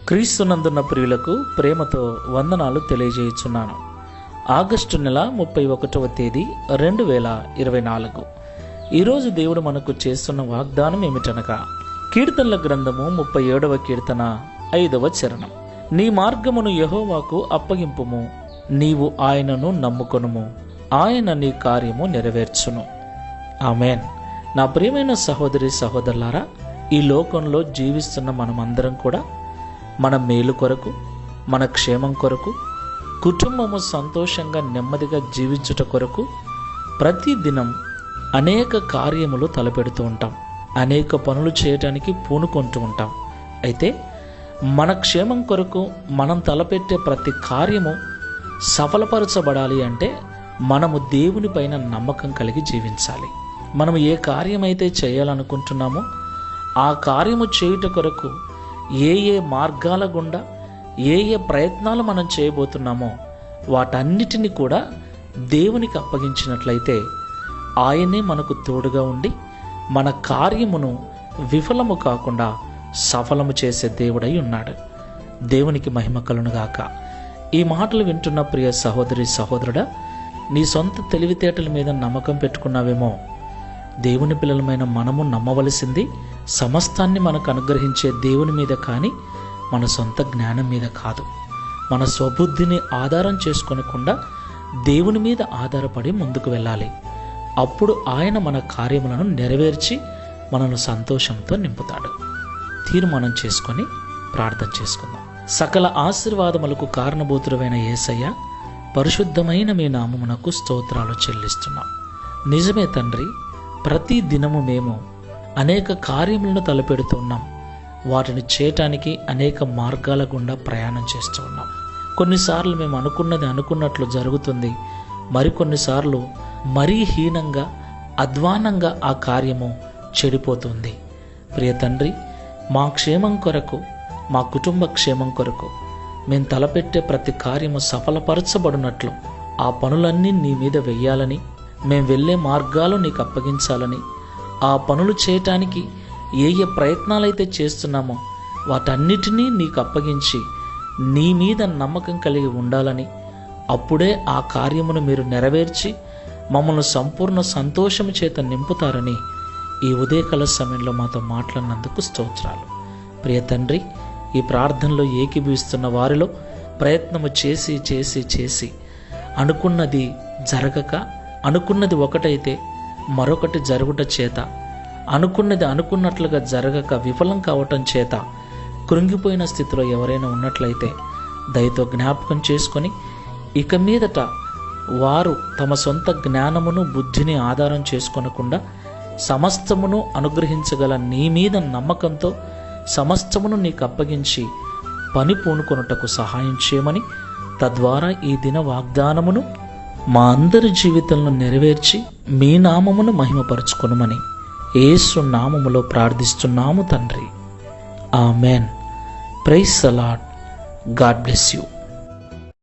క్రీస్తునందున్న ప్రియులకు ప్రేమతో వందనాలు తెలియజేయుచున్నాను. ఆగస్టు నెల 31వ తేదీ 2024. ఈరోజు దేవుడు మనకు చేస్తున్న వాగ్దానం ఏమిటనగా, కీర్తనల గ్రంథము 37వ కీర్తన 5వ చరణం. నీ మార్గమును యెహోవాకు అప్పగింపుము, నీవు ఆయనను నమ్ముకొనుము, ఆయన నీ కార్యము నెరవేర్చును. ఆమేన్. నా ప్రియమైన సహోదరి సహోదరులారా, ఈ లోకంలో జీవిస్తున్న మనమందరం కూడా మన మేలు కొరకు, మన క్షేమం కొరకు, కుటుంబము సంతోషంగా నెమ్మదిగా జీవించుట కొరకు ప్రతి దినం అనేక కార్యములు తలపెడుతూ ఉంటాం, అనేక పనులు చేయడానికి పూనుకుంటూ ఉంటాం. అయితే మన క్షేమం కొరకు మనం తలపెట్టే ప్రతి కార్యము సఫలపరచబడాలి అంటే మనము దేవుని పైన నమ్మకం కలిగి జీవించాలి. మనం ఏ కార్యమైతే చేయాలనుకుంటున్నామో ఆ కార్యము చేయుట కొరకు ఏ మార్గాల గుండా ఏ ప్రయత్నాలు మనం చేయబోతున్నామో వాటన్నిటిని కూడా దేవునికి అప్పగించినట్లయితే ఆయనే మనకు తోడుగా ఉండి మన కార్యమును విఫలము కాకుండా సఫలము చేసే దేవుడై ఉన్నాడు. దేవునికి మహిమ కలుగునుగాక. ఈ మాటలు వింటున్న ప్రియ సహోదరి సహోదరుడా, నీ సొంత తెలివితేటల మీద నమ్మకం పెట్టుకున్నావేమో. దేవుని పిల్లలమైన మనము నమ్మవలసింది సమస్తాన్ని మనకు అనుగ్రహించే దేవుని మీద కానీ మన సొంత జ్ఞానం మీద కాదు. మన స్వబుద్ధిని ఆధారం చేసుకోనకుండా దేవుని మీద ఆధారపడి ముందుకు వెళ్ళాలి. అప్పుడు ఆయన మన కార్యములను నెరవేర్చి మనను సంతోషంతో నింపుతాడు. తీర్మానం చేసుకొని ప్రార్థన చేసుకుందాం. సకల ఆశీర్వాదములకు కారణభూతుడైన యేసయ్య, పరిశుద్ధమైన మీ నామమునకు స్తోత్రాలు చెల్లిస్తున్నాం. నిజమే తండ్రి, ప్రతి దినము మేము అనేక కార్యములను తలపెడుతున్నాం. వాటిని చేయటానికి అనేక మార్గాల గుండా ప్రయాణం చేస్తూ ఉన్నాం. కొన్నిసార్లు మేము అనుకున్నది అనుకున్నట్లు జరుగుతుంది, మరికొన్నిసార్లు మరీ హీనంగా అధ్వానంగా ఆ కార్యము చెడిపోతుంది. ప్రియ తండ్రి, మా క్షేమం కొరకు, మా కుటుంబ క్షేమం కొరకు మేము తలపెట్టే ప్రతి కార్యము సఫలపరచబడినట్లు ఆ పనులన్నీ నీ మీద వెయ్యాలని, మేము వెళ్ళే మార్గాలు నీకు అప్పగించాలని, ఆ పనులు చేయటానికి ఏ ప్రయత్నాలైతే చేస్తున్నామో వాటన్నిటినీ నీకు అప్పగించి నీ మీద నమ్మకం కలిగి ఉండాలని, అప్పుడే ఆ కార్యమును మీరు నెరవేర్చి మమ్మల్ని సంపూర్ణ సంతోషము చేత నింపుతారని ఈ ఉదయకాల సమయంలో మాతో మాట్లాడినందుకు స్తోత్రాలు. ప్రియ తండ్రి, ఈ ప్రార్థనలో ఏకీభవిస్తున్న వారిలో ప్రయత్నము చేసి చేసి చేసి అనుకున్నది జరగక, అనుకున్నది ఒకటైతే మరొకటి జరుగుట చేత, అనుకున్నది అనుకున్నట్లుగా జరగక విఫలం కావటం చేత కృంగిపోయిన స్థితిలో ఎవరైనా ఉన్నట్లయితే దయతో జ్ఞాపకం చేసుకొని ఇక మీదట వారు తమ సొంత జ్ఞానమును బుద్ధిని ఆధారం చేసుకొనకుండా సమస్తమును అనుగ్రహించగల నీ మీద నమ్మకంతో సమస్తమును నీకు అప్పగించి పని పూనుకొనుటకు సహాయం చేయమని, తద్వారా ఈ దిన వాగ్దానమును మా అందరి జీవితంలో నెరవేర్చి మీ నామమును మహిమపరచుకొనుమని యేసు నామములో ప్రార్థిస్తున్నాము తండ్రి. Amen. Praise the Lord. God bless you.